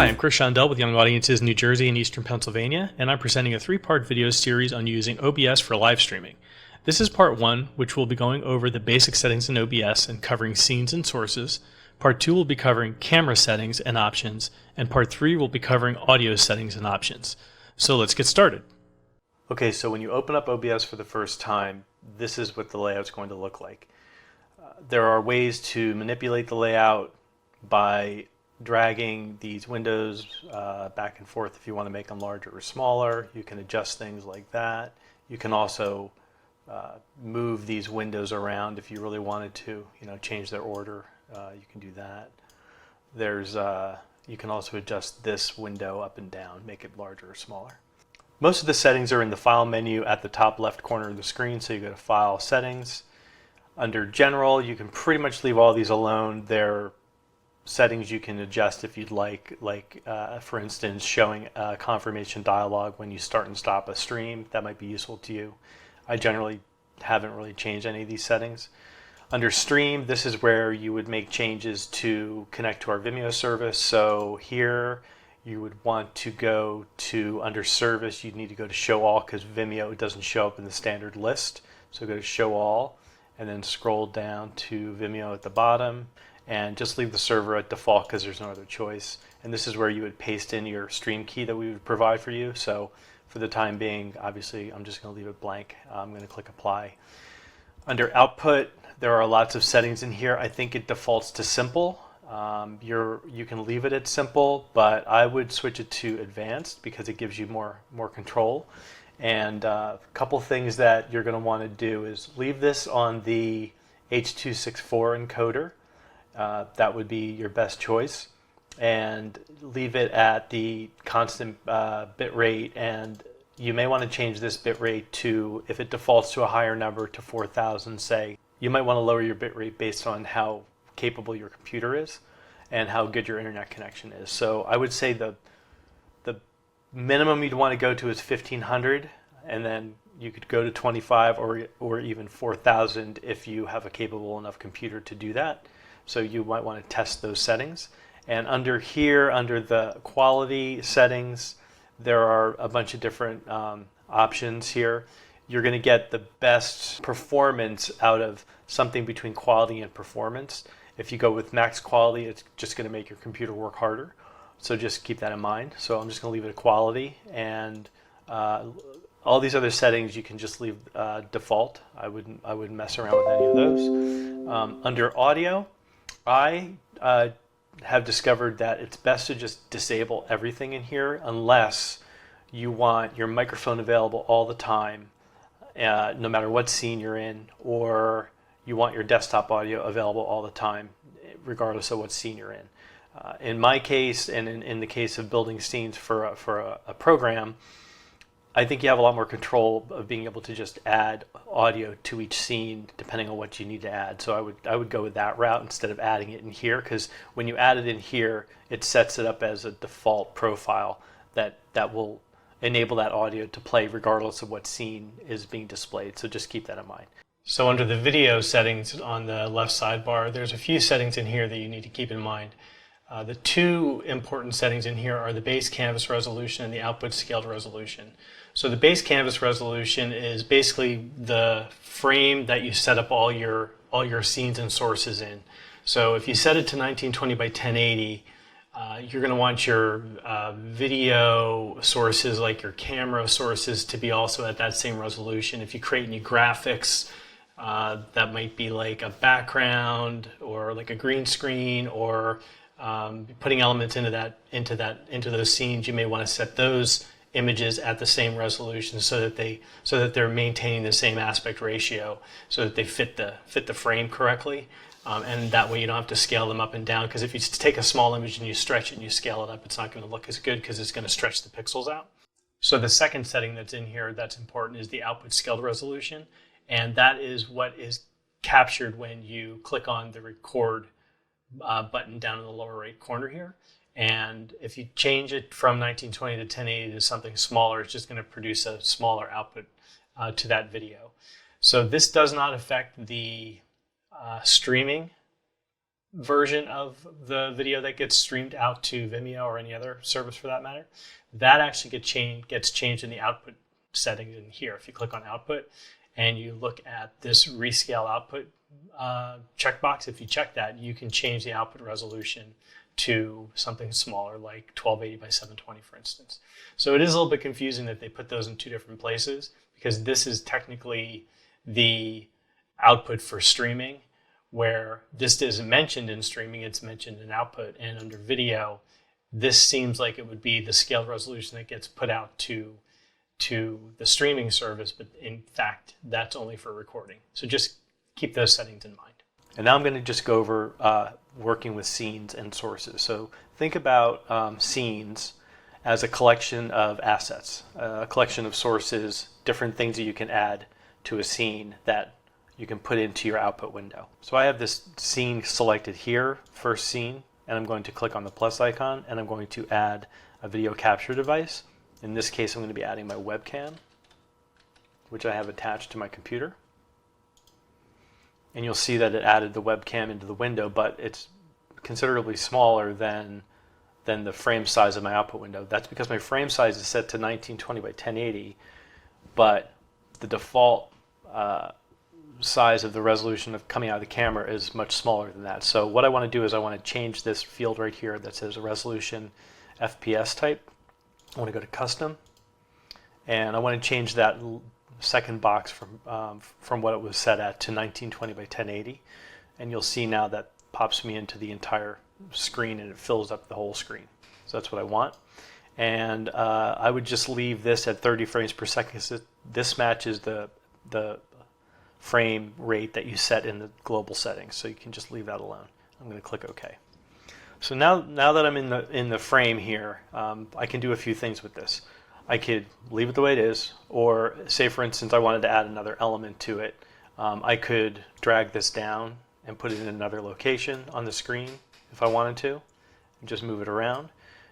Hi, I'm Chris Shondell with Young Audiences in New Jersey and Eastern Pennsylvania, and I'm presenting a three-part video series on using OBS for live streaming. This is part one, which will be going over the basic settings in OBS and covering scenes and sources. Part two will be covering camera settings and options, and part three will be covering audio settings and options. So let's get started. Okay, so when you open up OBS for the first time, this is what the layout's going to look like. There are ways to manipulate the layout by dragging these windows back and forth if you want to make them larger or smaller. You can adjust things like that. You can also move these windows around if you really wanted to, change their order. You can do that. You can also adjust this window up and down, make it larger or smaller. Most of the settings are in the File menu at the top left corner of the screen, so you go to File, Settings. Under General, you can pretty much leave all these alone. They're settings you can adjust if you'd like for instance, showing a confirmation dialog when you start and stop a stream. That might be useful to you. I generally haven't really changed any of these settings. Under Stream, this is where you would make changes to connect to our Vimeo service. So here you would want to go to, under Service, you'd need to go to Show All because Vimeo doesn't show up in the standard list. So go to Show All and then scroll down to Vimeo at the bottom. And just leave the server at default because there's no other choice. And this is where you would paste in your stream key that we would provide for you. So for the time being, obviously, I'm just going to leave it blank. I'm going to click Apply. Under Output, there are lots of settings in here. I think it defaults to Simple. You can leave it at Simple, but I would switch it to Advanced because it gives you more control. And a couple things that you're going to want to do is leave this on the H.264 encoder. That would be your best choice, and leave it at the constant bit rate. And you may want to change this bit rate to, if it defaults to a higher number, to 4000, say, you might want to lower your bit rate based on how capable your computer is and how good your internet connection is. So I would say the minimum you'd want to go to is 1500, and then you could go to 25 or even 4000 if you have a capable enough computer to do that. So you might want to test those settings. And under here, under the quality settings, there are a bunch of different options here. You're going to get the best performance out of something between quality and performance. If you go with max quality, it's just going to make your computer work harder. So just keep that in mind. So I'm just going to leave it at quality. And all these other settings you can just leave default. I wouldn't mess around with any of those. Under audio, I have discovered that it's best to just disable everything in here unless you want your microphone available all the time, no matter what scene you're in, or you want your desktop audio available all the time, regardless of what scene you're in. In my case, and in the case of building scenes for a program, I think you have a lot more control of being able to just add audio to each scene depending on what you need to add. So I would go with that route instead of adding it in here, because when you add it in here, it sets it up as a default profile that will enable that audio to play regardless of what scene is being displayed. So just keep that in mind. So under the video settings on the left sidebar, there's a few settings in here that you need to keep in mind. The two important settings in here are the base canvas resolution and the output scaled resolution. So the base canvas resolution is basically the frame that you set up all your scenes and sources in. So if you set it to 1920 by 1080, you're going to want your video sources, like your camera sources, to be also at that same resolution. If you create any graphics, that might be like a background or like a green screen, or putting elements into those scenes, you may want to set those images at the same resolution so that they're maintaining the same aspect ratio, so that they fit the frame correctly, and that way you don't have to scale them up and down, because if you take a small image and you stretch it and you scale it up, it's not going to look as good because it's going to stretch the pixels out. So the second setting that's in here that's important is the output scaled resolution, and that is what is captured when you click on the record button down in the lower right corner here. And if you change it from 1920 to 1080 to something smaller, it's just going to produce a smaller output to that video. So this does not affect the streaming version of the video that gets streamed out to Vimeo or any other service for that matter, that actually gets changed in the output settings in here. If you click on output and you look at this rescale output checkbox, if you check that, you can change the output resolution to something smaller, like 1280 by 720, for instance. So it is a little bit confusing that they put those in two different places, because this is technically the output for streaming, where this isn't mentioned in streaming, it's mentioned in output. And under video, this seems like it would be the scaled resolution that gets put out to the streaming service, but in fact, that's only for recording. So just keep those settings in mind. And now I'm going to just go over working with scenes and sources. So think about scenes as a collection of assets, a collection of sources, different things that you can add to a scene that you can put into your output window. So I have this scene selected here, first scene, and I'm going to click on the plus icon, and I'm going to add a video capture device. In this case, I'm going to be adding my webcam, which I have attached to my computer. And you'll see that it added the webcam into the window, but it's considerably smaller than the frame size of my output window. That's because my frame size is set to 1920 by 1080, but the default size of the resolution of coming out of the camera is much smaller than that. So what I want to do is I want to change this field right here that says resolution FPS type. I want to go to custom, and I want to change that second box from what it was set at to 1920 by 1080, and you'll see now that pops me into the entire screen and it fills up the whole screen. So that's what I want. And I would just leave this at 30 frames per second, because this matches the frame rate that you set in the global settings, so you can just leave that alone. I'm going to click OK. So now that I'm in the frame here, I can do a few things with this. I could leave it the way it is, or say for instance I wanted to add another element to it. I could drag this down and put it in another location on the screen if I wanted to, and just move it around.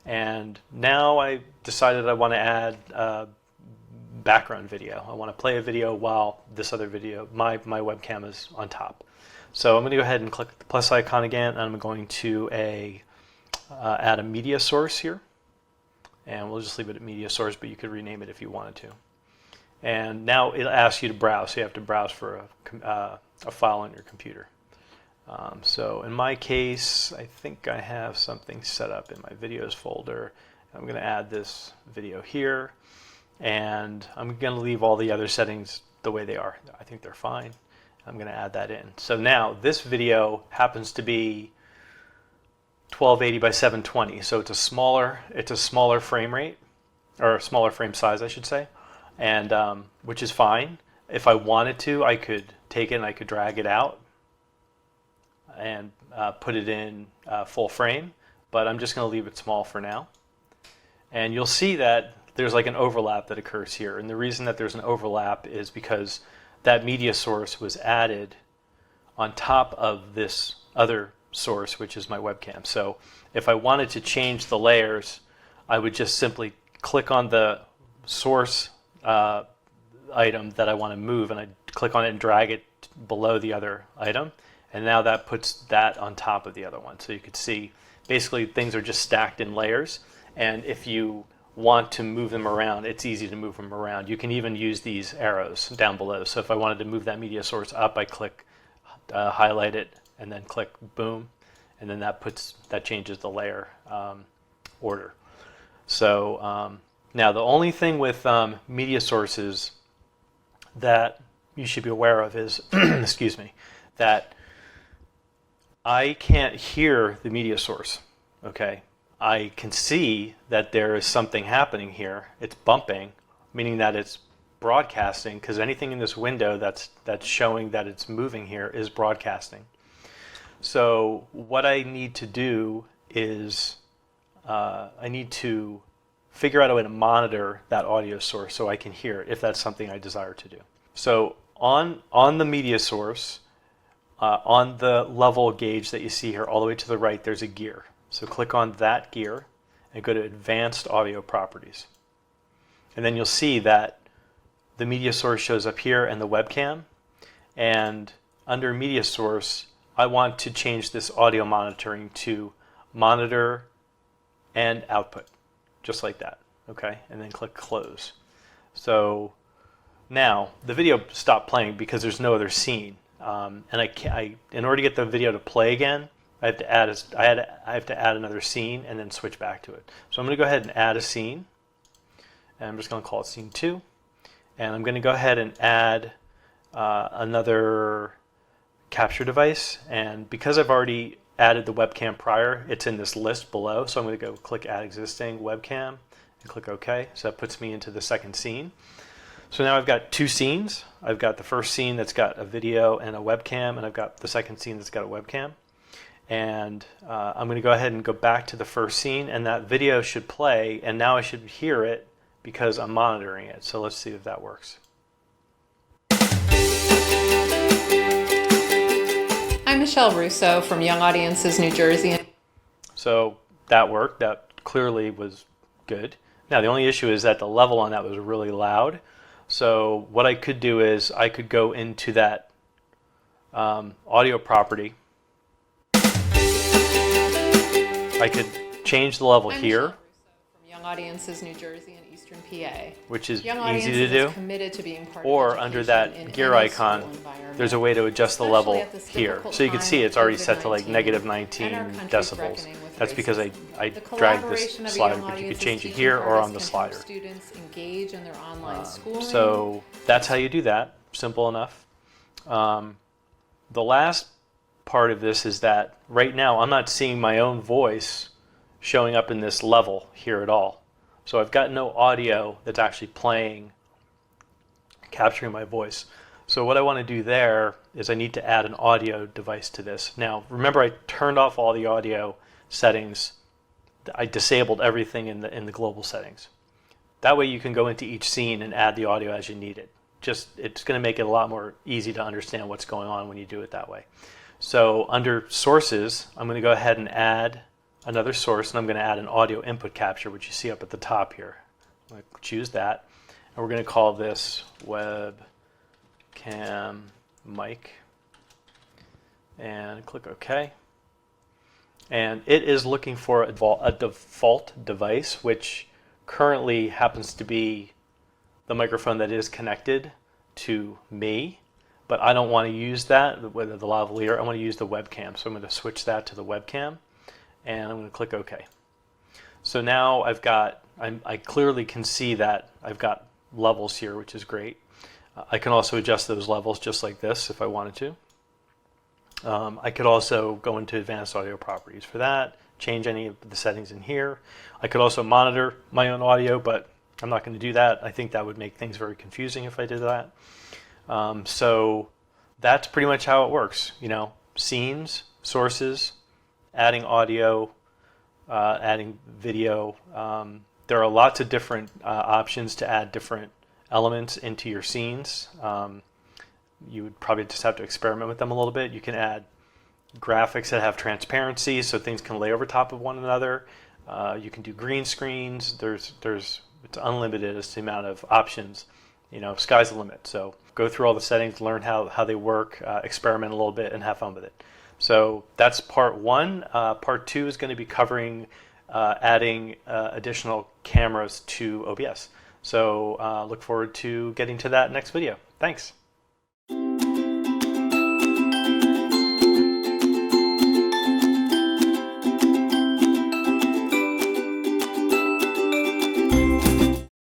And now I decided I want to add background video. I want to play a video while this other video, my webcam, is on top. So I'm going to go ahead and click the plus icon again, and I'm going to add a media source here. And we'll just leave it at media source, but you could rename it if you wanted to. And now it'll ask you to browse, so you have to browse for a file on your computer. So in my case, I think I have something set up in my videos folder. I'm going to add this video here, and I'm going to leave all the other settings the way they are. I think they're fine. I'm going to add that in. So now this video happens to be 1280 by 720, so it's a smaller frame rate, or a smaller frame size, I should say, and which is fine. If I wanted to, I could take it and I could drag it out and put it in full frame, but I'm just going to leave it small for now. And you'll see that there's like an overlap that occurs here, and the reason that there's an overlap is because that media source was added on top of this other source, which is my webcam. So if I wanted to change the layers, I would just simply click on the source item that I want to move, and I click on it and drag it below the other item, and now that puts that on top of the other one. So you could see basically things are just stacked in layers, and if you want to move them around, it's easy to move them around. You can even use these arrows down below. So if I wanted to move that media source up, I click highlight it and then click boom, and then that changes the layer order. So now the only thing with media sources that you should be aware of is excuse me, that I can't hear the media source. Okay, I can see that there is something happening here. It's bumping, meaning that it's broadcasting, because anything in this window that's showing that it's moving here is broadcasting. So what I need to do is I need to figure out a way to monitor that audio source so I can hear it if that's something I desire to do. So on the media source, on the level gauge that you see here all the way to the right, there's a gear. So click on that gear and go to Advanced Audio Properties. And then you'll see that the media source shows up here and the webcam. And under media source, I want to change this audio monitoring to monitor and output, just like that. Okay, and then click close. So now the video stopped playing because there's no other scene, and in order to get the video to play again, I have to add another scene and then switch back to it. So I'm going to go ahead and add a scene, and I'm just going to call it scene 2, and I'm going to go ahead and add another capture device, and because I've already added the webcam prior, it's in this list below, so I'm going to go click add existing webcam and click OK. So that puts me into the second scene. So now I've got 2 scenes. I've got the first scene that's got a video and a webcam, and I've got the second scene that's got a webcam. And I'm going to go ahead and go back to the first scene, and that video should play, and now I should hear it because I'm monitoring it. So let's see if that works. I'm Michelle Russo from Young Audiences, New Jersey. So that worked. That clearly was good. Now the only issue is that the level on that was really loud. So what I could do is I could go into that audio property. I could change the level here. From Young Audiences, New Jersey and Eastern PA. Which is Young easy to do. Committed to being part or of under that gear icon, there's a way to adjust the level here. So you can see it's already set to like -19 decibels. That's because I dragged this slider, but you could change it here or on the slider. So that's how you do that. Simple enough. The last part of this is that right now I'm not seeing my own voice showing up in this level here at all. So I've got no audio that's actually playing, capturing my voice. So what I want to do there is I need to add an audio device to this. Now remember, I turned off all the audio settings. I disabled everything in the global settings. That way you can go into each scene and add the audio as you need it. It's going to make it a lot more easy to understand what's going on when you do it that way. So under sources, I'm going to go ahead and add another source, and I'm going to add an audio input capture, which you see up at the top here. I'm going to choose that, and we're going to call this webcam mic, and click OK. And it is looking for a default device, which currently happens to be the microphone that is connected to me. But I don't want to use that with the lavalier. I want to use the webcam. So I'm going to switch that to the webcam, and I'm going to click OK. So now I clearly can see that I've got levels here, which is great. I can also adjust those levels just like this if I wanted to. I could also go into advanced audio properties for that, change any of the settings in here. I could also monitor my own audio, but I'm not going to do that. I think that would make things very confusing if I did that. So that's pretty much how it works. You know, scenes, sources, adding audio, adding video. There are lots of different options to add different elements into your scenes. You would probably just have to experiment with them a little bit. You can add graphics that have transparency so things can lay over top of one another. You can do green screens. It's unlimited as the amount of options. You know, sky's the limit. So go through all the settings, learn how they work, experiment a little bit, and have fun with it. So that's part 1. Part 2 is going to be covering adding additional cameras to OBS. So look forward to getting to that next video. Thanks.